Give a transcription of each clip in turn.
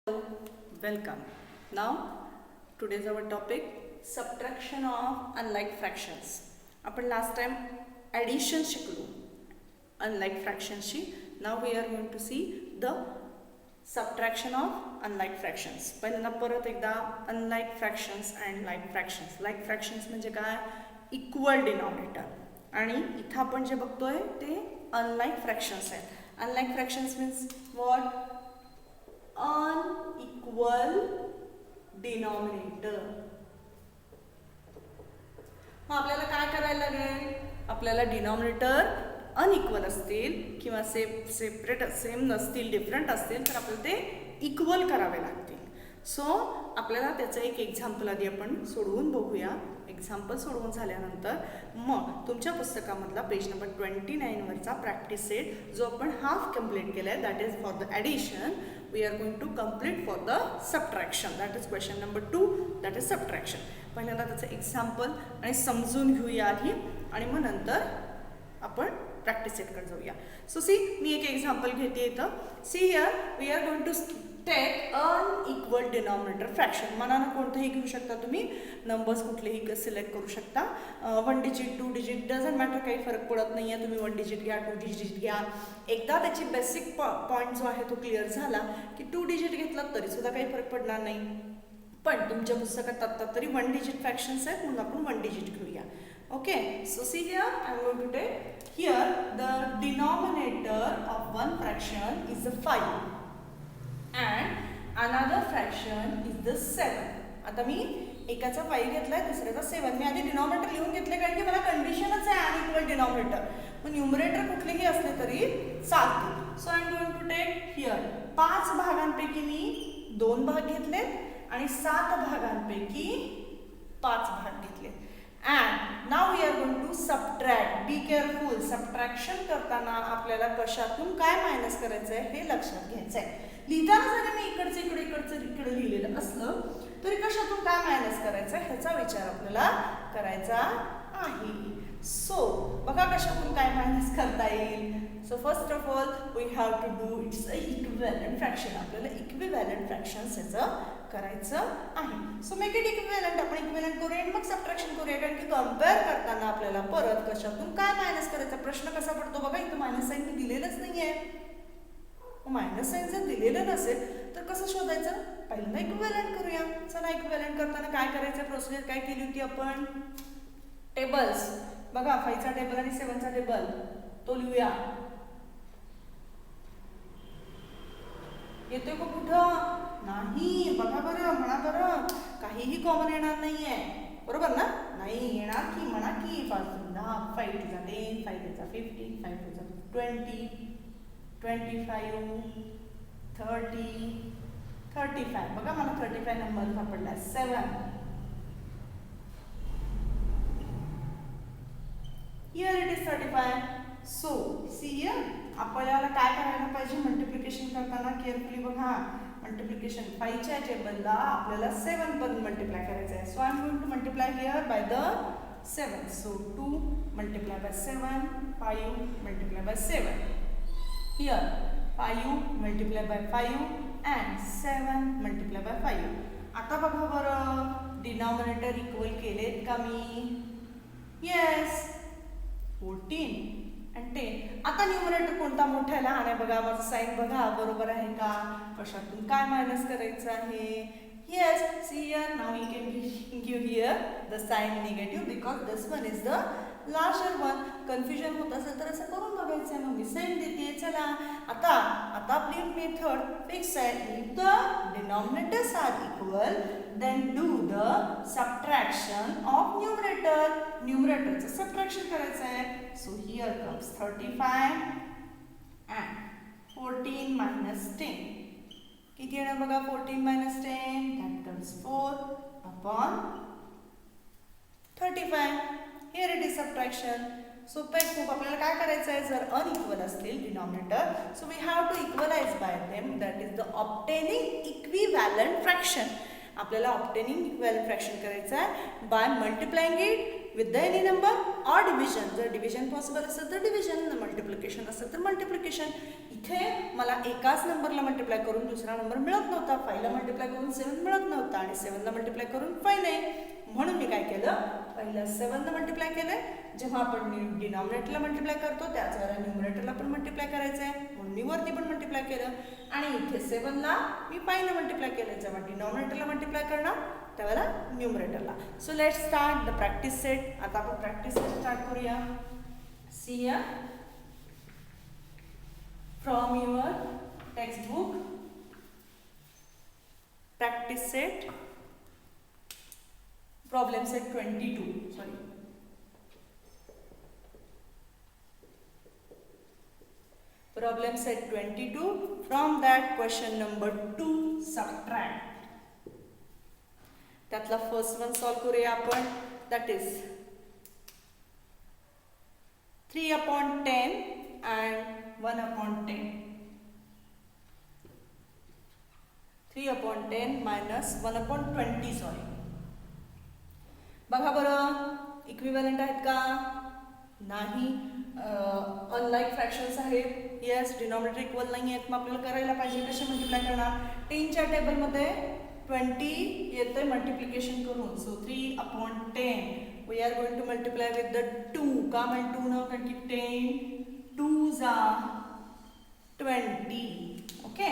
Welcome. Now, today's our topic subtraction of unlike fractions. आपण last time addition शिकलो unlike fractions ची. Now we are going to see the subtraction of unlike fractions. पहिल्यांदा परत एकदा unlike fractions and like fractions. Like fractions म्हणजे काय? Equal denominator. आणि इथं आपण जे बघतोय ते unlike fractions आहेत. Unlike fractions means what? Unequal denominator. मग आपल्याला काय करायला लागेल? आपल्याला डिनॉमिनेटर अनइक्वल असतील किंवा सेपरेट सेम नसतील, डिफरंट असतील तर आपल्याला ते इक्वल करावे लागतील. सो आपल्याला त्याचं एक एक्झाम्पल आधी आपण सोडवून बघूया. एक्झाम्पल सोडवून झाल्यानंतर मग तुमच्या पुस्तकामधला पेज नंबर 29 वरचा प्रॅक्टिस सेट जो आपण हाफ कंप्लीट केला आहे that is for the addition. We are going to complete for the subtraction. That is question number 2 that is subtraction. पहिल्यांदा त्याचं एक्झाम्पल आणि समजून घेऊया आधी आणि मग नंतर आपण प्रॅक्टिस सेटकडे जाऊया. सो सी मी एक एक्झाम्पल घेते इथं. See here we are going to take unequal denominator fraction. मनानं कोणतंही घेऊ शकता तुम्ही, नंबर्स कुठलेही सिलेक्ट करू शकता. 1 डिजिट 2 डिजिट डझंट मॅटर, काही फरक पडत नाही आहे. तुम्ही 1 डिजिट घ्या 2 डिजिट घ्या. एकदा त्याची बेसिक पॉईंट जो आहे तो क्लिअर झाला की 2 डिजिट घेतला तरी सुद्धा काही फरक पडणार नाही. पण तुमच्या पुस्तकात आत्ता तरी 1 डिजिट फ्रॅक्शन्स आहेत म्हणून आपण 1 डिजिट घेऊया. Okay, so see here I am going to take here the denominator of one fraction is the 5 and another fraction is the 7. आता मी एकाचा 5 घेतलाय दुसऱ्याचा 7. मी आधी डिनॉमिनेटर लिहून घेतले कारण की मला कंडिशनच आहे अनइक्वल डिनॉमिनेटर. मग न्यूमरेटर कुठलेही असले तरी चालतील. So I am going to take here 5 भागांपैकी मी 2 भाग घेतलेत आणि 7 भागांपैकी 5 भाग घेतले. And now we are going to subtract. Be careful. Subtraction करताना आपल्याला कशातून काय मायनस करायचं आहे हे लक्षात घ्यायचं आहे. लिहिताना जरी मी इकडचं इकडे लिहिलेलं असलं तरी कशातून काय मायनस करायचं आहे ह्याचा विचार आपल्याला करायचा आहे. सो बघा कशातून काय मायनस करता येईल. So first of all we have to do it's a equivalent fraction. आपल्याला इक्विव्हॅलंट फ्रॅक्शन्स याचं करायचं आहे. So make it equivalent. आपण इक्विव्हॅलंट करूया आणि मग सबट्रॅक्शन करूया कारण की कम्पेअर करताना आपल्याला परत कशातून काय मायनस करायचा प्रश्न कसा पडतो बघा. इथं मायनस साईन मी दिलेलंच नाहीये. मायनस साईन जर दिलेलं नसेल तर कसं शोधायचं? पहिल्यांदा इक्विव्हॅलंट करूया. चला इक्विव्हॅलंट करताना काय करायचं प्रोसिजर काय केली होती आपण? टेबल्स बघा 5 चा टेबल आणि 7 चा टेबल तो लिहूया. येतोय का कुठं? नाही. बघा बरं, म्हणा बरं, काहीही कॉमन येणार नाहीये बरोबर ना? नाही येणार की म्हणा की 5 × 10 5 × 10 5 × 15 5 × 20 25 30 35. बघा मला 35 नंबर सापडला. 7 here it is 35. so see here आपल्याला काय करायला पाहिजे मल्टिप्लिकेशन करताना केअरफुली बघा. मल्टिप्लिकेशन 5 च्या टेबलला आपल्याला 7 पर्यंत मल्टिप्लाय करायचं आहे. So I am going to multiply here by the 7. So 2 multiply by 7 5 multiply by 7. Here 5 multiply by 5 and 7 multiply by 5. आता बघा बरं डिनॉमिनेटर इक्वल केलेत का मी? येस 14 आणि 10. आता न्यूमरेटर कोणता मोठा लहान आहे बघा. माझं साईन बघा बरोबर आहे का? कशातून काय मायनस करायचं आहे? Yes see here now you can give here the sign negative because this one is the larger one. Confusion होत असेल तर असं करून बघायचं आहे. मग मी साइन देते. चला आता आपली मेथड फिक्स आहे. If the denominators are equal then do the subtraction of numerator. न्यूमरेटरचं सबट्रॅक्शन करायचं आहे. so here comes 35 and 14 minus 10. किती येणार बघा 14 minus 10 that comes 4 upon 35. here it is subtraction. सोपं आहे खूप. आपल्याला काय करायचं आहे जर अनइक्वल असतील denominator so we have to equalize by them. That is the obtaining equivalent fraction. आपल्याला ऑब्टेनिंग इक्विव्हॅलंट फ्रॅक्शन करायचं आहे by multiplying it with the any number or division. जर डिव्हिजन पॉसिबल असेल तर डिव्हिजन, मल्टिप्लिकेशन असेल तर multiplication. इथे मला एकाच नंबरला मल्टिप्लाय करून दुसरा नंबर मिळत नव्हता. 5ला मल्टिप्लाय करून 7 मिळत नव्हता आणि 7ला मल्टिप्लाय करून 5 नाही. म्हणून मी काय केलं, पहिलं 7नं मल्टिप्लाय केलं. जेव्हा आपण डिनॉमिनेटरला मल्टिप्लाय करतो त्याच वेळेला न्यूमरेटरला पण मल्टिप्लाय करायचं आहे, म्हणून मी वरती पण मल्टिप्लाय केलं. आणि इथे 7ला मी 5नं मल्टिप्लाय केलं. जेव्हा डिनॉमिनेटरला मल्टिप्लाय करणार त्यावेळेला न्यूमरेटरला. So let start the practice set. आता आपण प्रॅक्टिस सेट स्टार्ट करूया. See here from your textbook practice set problem set 22, sorry. Problem set 22, from that question number 2 subtract. त्यातला first one solve करूया आपण. That is 3/10 and 1/10. 3/10 minus 1/20, sorry. बघा बरं equivalent आहेत का, नाही. अनलाईक फ्रॅक्शन्स आहेत. येस, डिनॉमिनेटर इक्वल नाही आहेत. मग आपल्याला करायला पाहिजे, कसे मल्टिप्लाय करणार. 10च्या टेबलमध्ये 20 येतंय मल्टिप्लिकेशन करून. So 3/10 we are going to multiply with the 2. का म्हणजे 2 न, कारण की 10 2s are 20. Okay,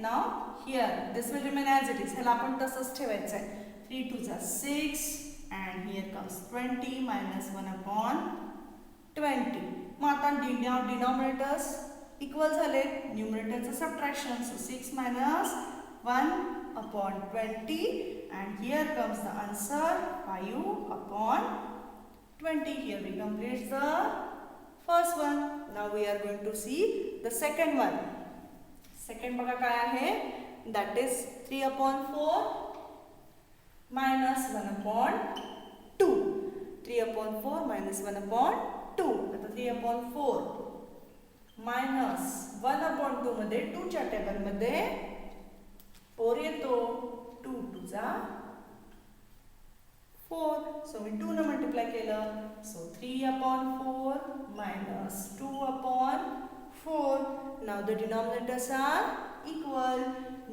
now here this will remain as it is. ह्याला आपण तसंच ठेवायचं आहे. 3 2s are 6 and here comes 20 minus 1/20. मग आता डिनॉमिनेटर्स इक्वल झाले, न्यूमरेटरचं subtraction. So 6 minus 1/20 and here comes the answer 5/20. Here we complete the first one. Now we are going to see the second one. Second बघा काय आहे, that is 3/4 minus 1/2. 3/4 minus 1/2. आता 3/4 minus 1/2 मध्ये 2च्या टेबलमध्ये 4 येतो. 2 2s are 4. So मी 2 न multiply केलं. So 3/4 minus 2/4. Now the denominators are equal.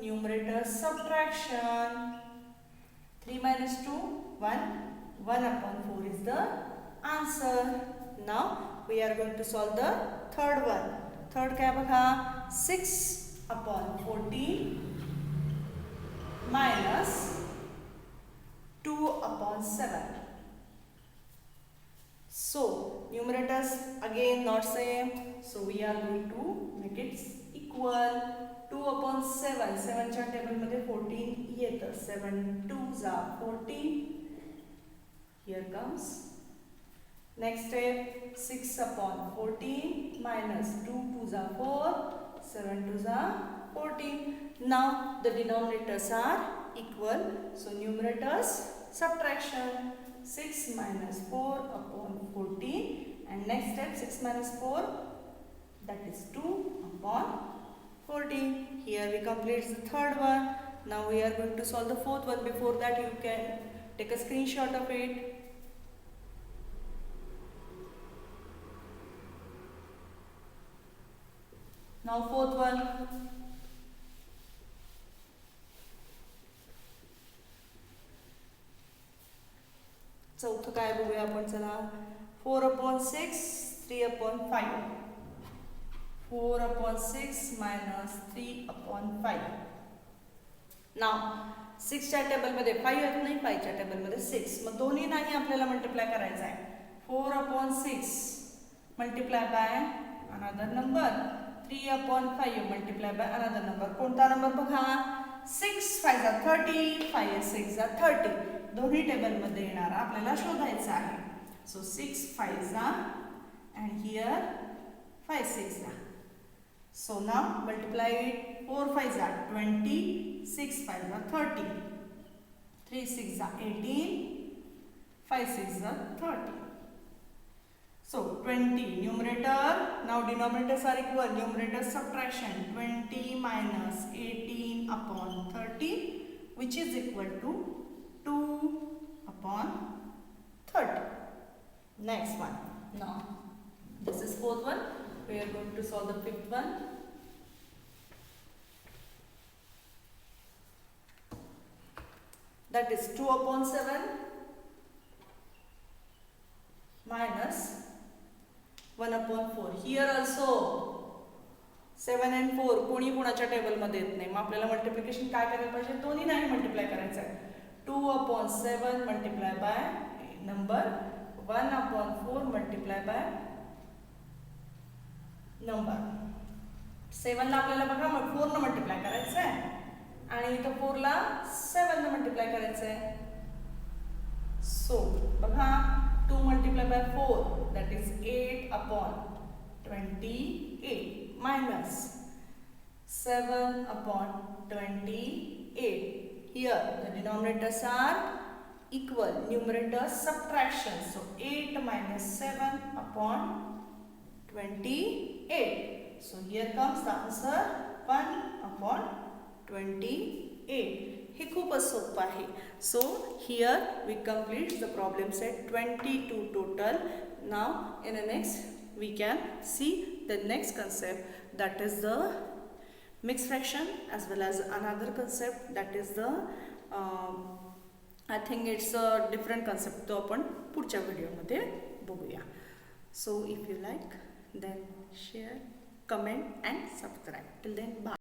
Numerator subtraction. 3 minus 2 1. 1/4 is the answer. Now we are going to solve the third one. Third काय बघा, 6/14 minus 2/7. So numerators again not same, so we are going to make it equal. 2/7, 7च्या टेबलमध्ये 14 येतं. 7 2s are 14. Here comes next step. 6/14 minus 2 2s are 4. 7 2s are 14. Now the denominators are equal, so numerators subtraction. 6 minus 4/14 and next step 6 minus 4, that is 2/14. Here we complete the third one. Now we are going to solve the fourth one. Before that you can take a screenshot of it. Now fourth one. चौथं काय बघूया आपण, चला. 4/6 3/5. 4/6 minus 3/5. नाव 6च्या टेबलमध्ये 5 येत नाही, 5च्या टेबलमध्ये 6. मग दोन्ही नाही आपल्याला मल्टिप्लाय करायचं आहे. 4/6 multiply by another number. 3/5 multiply by another number. कोणता नंबर बघा, 6 5s are 30, 5 6s are 30. दोन्ही टेबलमध्ये येणारा आपल्याला शोधायचा आहे. So 6 5s are and here 5 6s are. So now multiply it. 4 5s are 20, 6 5s are 30, 3 6s are 18, 5 6s are 30. So 20 numerator. Now denominators are equal. Numerator subtraction. 20 minus 18/30, which is equal to 2/30. Next one. Now, this is fourth one. We are going to solve the fifth one. That is 2 upon 7 minus 1 upon 4. Here also 7 and 4 कोणी कोणाच्या टेबलमध्ये येत नाही. मग आपल्याला multiplication काय करायला पाहिजे? दोन्ही नाही मल्टिप्लाय करायचं आहे. 2 upon 7 multiply by number, 1 upon 4 multiply by number. 7 ला आपल्याला बघा 4 न मल्टिप्लाय करायचं आहे आणि इथं 4 ला 7 न मल्टिप्लाय करायचं आहे. सो बघा 2 multiply bye 4 that is 8 upon 28 minus 7 upon 28. Here the denominators are equal, numerators subtraction. So 8 minus 7 upon 28. So here comes the answer 1 upon 28. हे खूपच सोपं आहे. So here we complete the problem set 22 total. Now in the next we can see the next concept, that is the mixed fraction, as well as another concept that is the I think it's a different concept. तो आपण पुढच्या व्हिडिओमध्ये बघूया. So if you like, then share, comment and subscribe. Till then, bye.